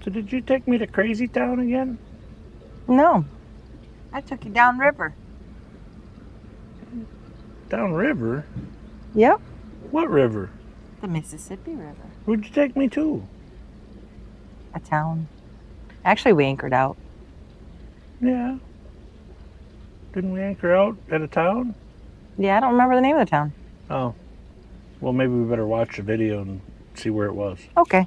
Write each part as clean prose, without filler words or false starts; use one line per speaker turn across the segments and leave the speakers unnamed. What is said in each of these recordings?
So did you take me to Crazy Town again?
No. I took you downriver.
Downriver?
Yep.
What river?
The Mississippi River.
Where'd you take me to?
A town. Actually, we anchored out.
Yeah. Didn't we anchor out at a town?
Yeah, I don't remember the name of the town.
Oh. Well, maybe we better watch the video and see where it was.
Okay.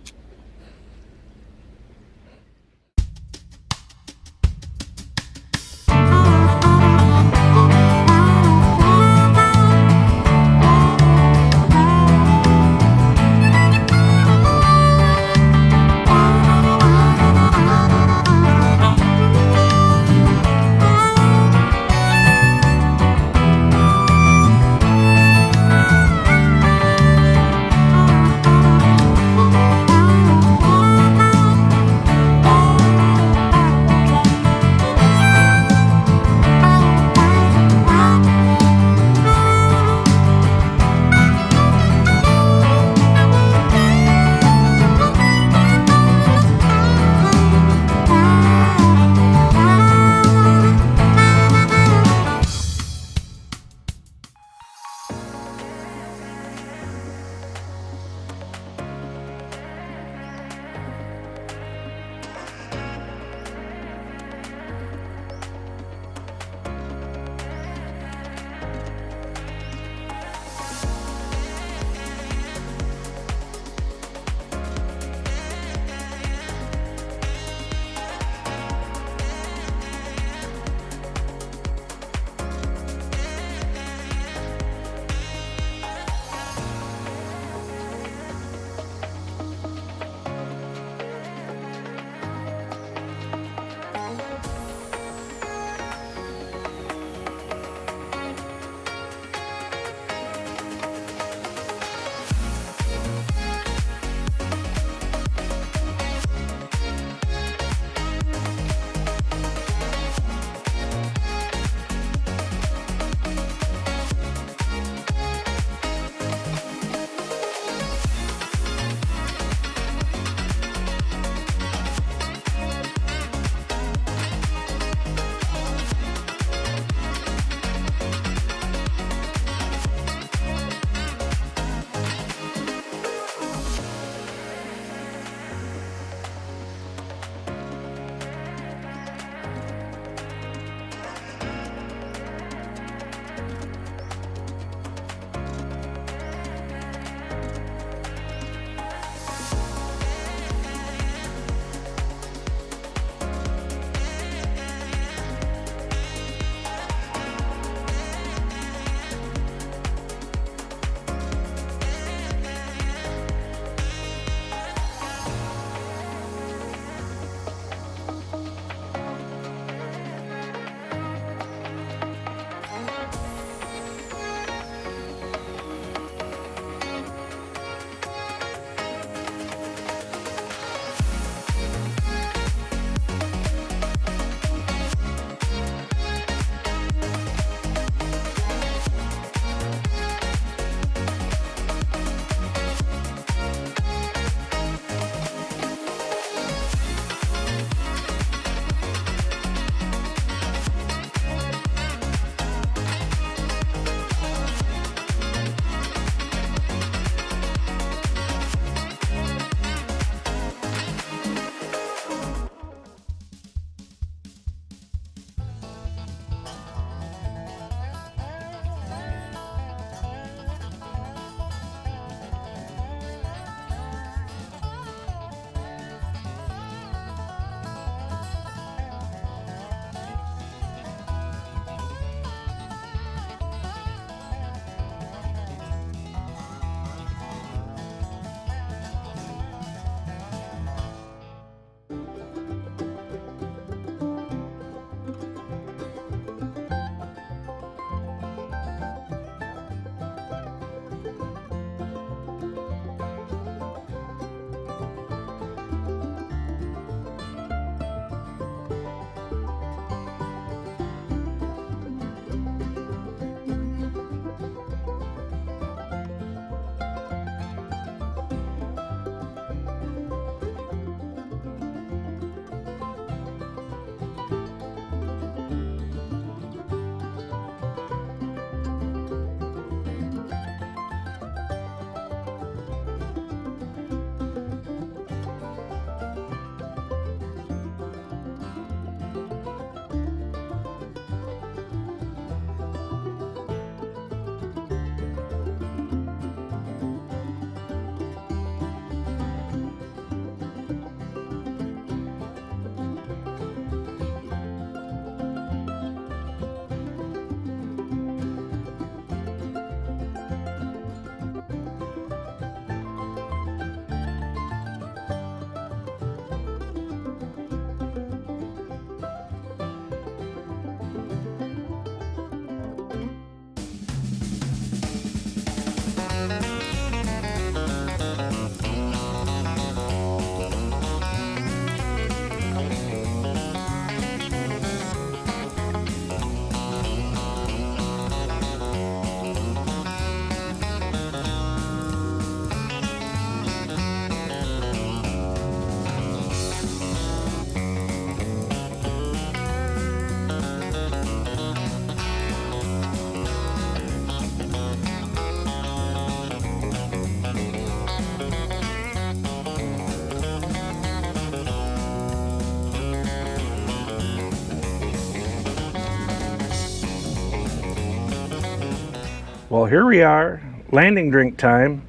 Well, here we are, landing drink time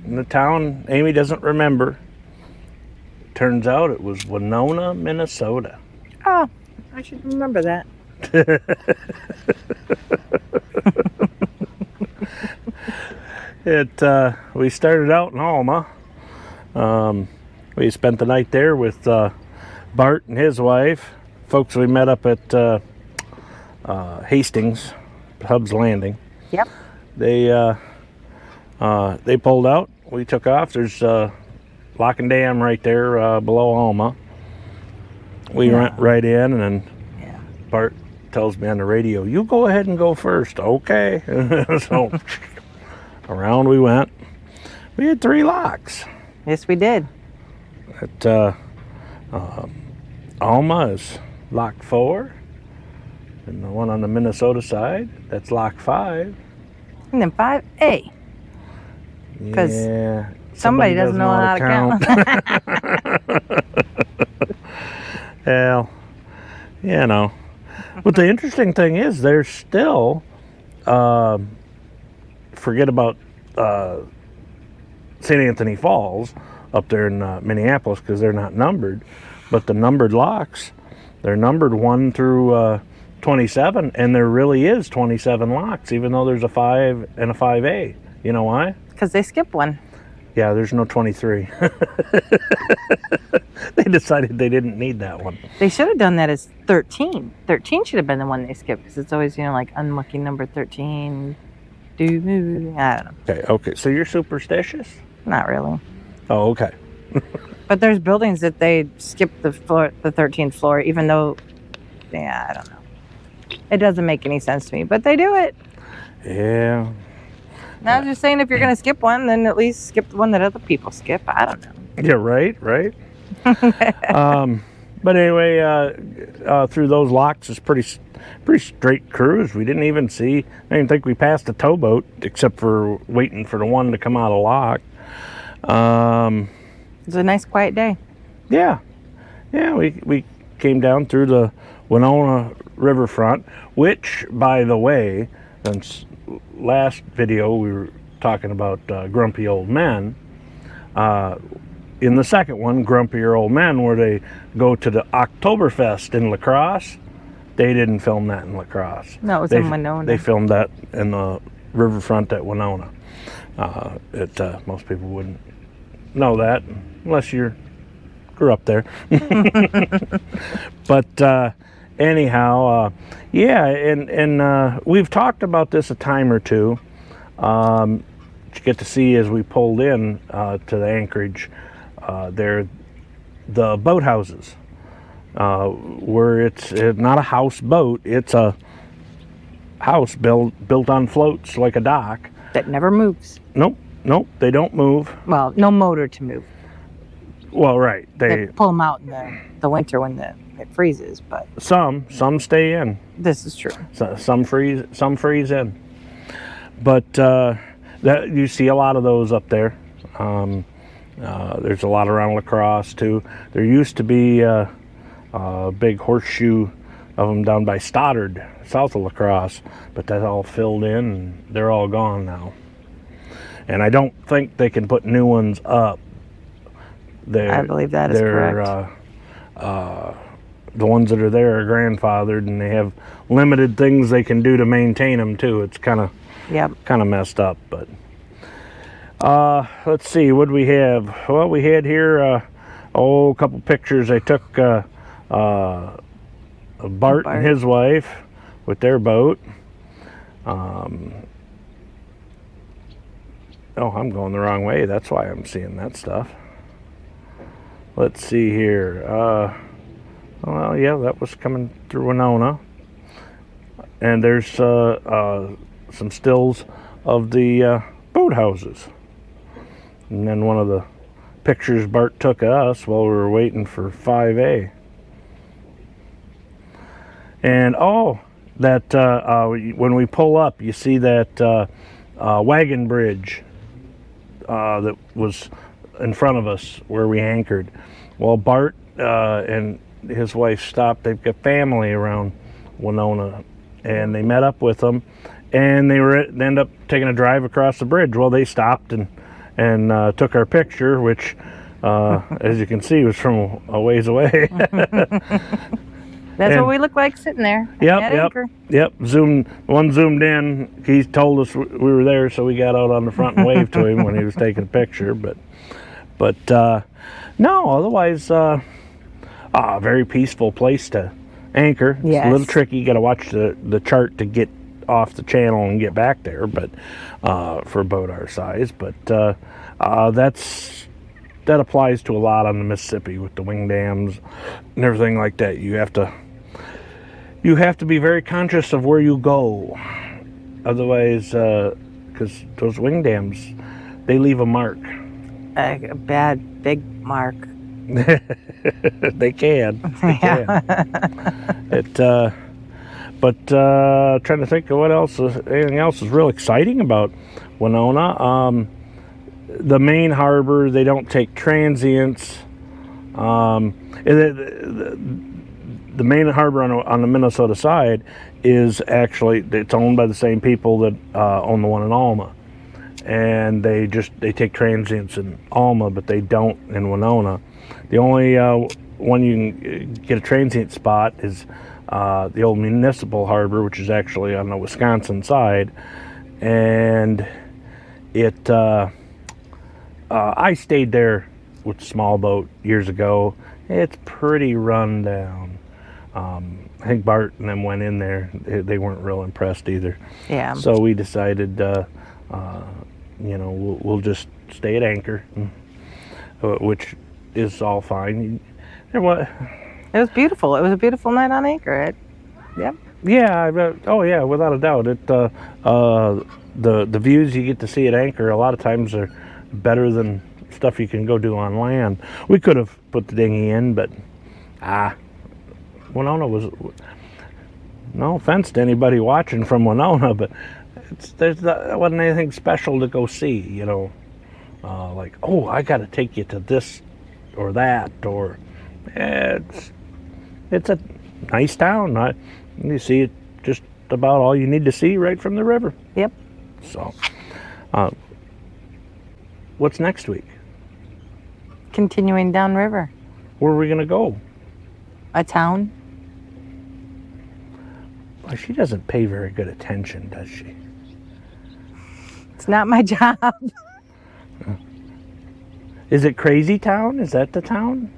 in the town Amy doesn't remember. Turns out it was Winona, Minnesota.
Oh, I should remember that.
We started out in Alma. We spent the night there with Bart and his wife. Folks we met up at Hastings, Hub's Landing.
Yep.
They pulled out. We took off. There's Lock and Dam right there below Alma. We went right in, and then Bart tells me on the radio, "You go ahead and go first." Okay. So around we went. We had 3 locks.
Yes, we did.
At Alma is lock 4, and the one on the Minnesota side, that's lock 5.
And then 5A. Because somebody doesn't know how to count.
Well, you know. But the interesting thing is, there's still, forget about St. Anthony Falls up there in Minneapolis, because they're not numbered, but the numbered locks, they're numbered 1 through 27, and there really is 27 locks, even though there's a 5 and a 5A. You know why?
Because they skipped one.
Yeah, there's no 23. They decided they didn't need that one.
They should have done that as 13. 13 should have been the one they skipped, because it's always, like unlucky number 13. I don't know.
Okay. So you're superstitious?
Not really.
Oh, okay.
But there's buildings that they skip the 13th floor, even though, I don't know. It doesn't make any sense to me, but they do it.
Yeah.
Now, I'm just saying, if you're going to skip one, then at least skip the one that other people skip. I don't know.
Yeah, right. But anyway, through those locks is pretty straight cruise. We didn't even see, I didn't think we passed a towboat, except for waiting for the one to come out of lock.
It was a nice quiet day.
Yeah, we came down through the Winona riverfront, which, by the way, since last video we were talking about grumpy old men. In the second one, Grumpier Old Men, where they go to the Oktoberfest in La Crosse, they didn't film that in La Crosse.
No, it was in Winona.
They filmed that in the riverfront at Winona. Most people wouldn't know that unless you grew up there. But anyhow, and we've talked about this a time or two. You get to see as we pulled in to the anchorage. They're the boathouses, where it's not a houseboat, it's a house built on floats like a dock.
That never moves.
Nope, they don't move.
Well, no motor to move.
Well, right.
They pull them out in the winter when it freezes, but
some stay in.
This is true.
Some freeze in. But that you see a lot of those up there. There's a lot around La Crosse too. There used to be a big horseshoe of them down by Stoddard, south of La Crosse, but that's all filled in and they're all gone now. And I don't think they can put new ones up.
I believe that is correct.
The ones that are there are grandfathered, and they have limited things they can do to maintain them too. It's kind of messed up, but. Let's see, what do we have? Well, we had here, a couple pictures. I took Bart and his wife with their boat. Oh, I'm going the wrong way. That's why I'm seeing that stuff. Let's see here. Well, yeah, that was coming through Winona. And there's some stills of the boathouses. And then one of the pictures Bart took of us while we were waiting for 5A. And when we pull up, you see that wagon bridge that was in front of us where we anchored. Well, Bart and his wife stopped. They've got family around Winona, and they met up with them. and they ended up taking a drive across the bridge. Well, they stopped and took our picture, which, as you can see, was from a ways away.
That's what we look like sitting there. At anchor.
Yep. One zoomed in. He told us we were there, so we got out on the front and waved to him when he was taking a picture. But no, otherwise, a very peaceful place to anchor.
Yes.
It's a little tricky. You got to watch the chart to get off the channel and get back there. But for a boat our size, but that applies to a lot on the Mississippi with the wing dams and everything like that. You have to be very conscious of where you go. Otherwise, because those wing dams, they leave a mark.
A bad, big mark.
They can. But trying to think of what else. Anything else is real exciting about Winona. The main harbor, they don't take transients. The main harbor on the Minnesota side is actually, it's owned by the same people that own the one in Alma, and they take transients in Alma, but they don't in Winona. The only one you can get a transient spot is the old municipal harbor, which is actually on the Wisconsin side, and it. I stayed there with a small boat years ago. It's pretty run down. I think Bart and them went in there. They weren't real impressed either.
Yeah.
So we decided, we'll just stay at anchor, which is all fine.
It was beautiful. It was a beautiful night on anchor. Yep.
Yeah. Without a doubt. The views you get to see at anchor a lot of times are better than stuff you can go do on land. We could have put the dinghy in, but Winona was, no offense to anybody watching from Winona, but there wasn't anything special to go see, like, oh, I got to take you to this or that, or it's a nice town. You see it just about all you need to see right from the river.
Yep.
So what's next week?
Continuing downriver.
Where are we going to go?
A town.
Well, she doesn't pay very good attention, does she?
It's not my job.
Is it Crazy Town? Is that the town?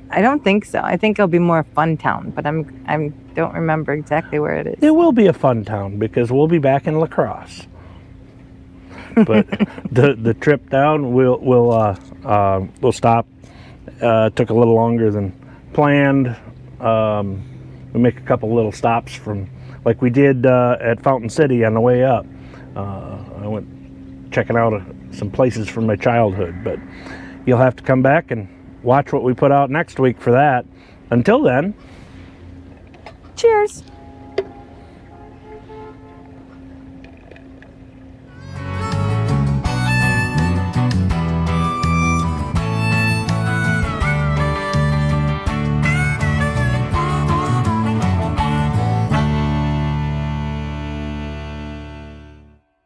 I don't think so. I think it'll be more Fun Town, but I don't remember exactly where it is.
It will be a fun town because we'll be back in La Crosse. But the trip down, we'll stop. Took a little longer than planned. We make a couple little stops from, like we did at Fountain City on the way up. I went checking out some places from my childhood, but you'll have to come back and watch what we put out next week for that. Until then,
cheers.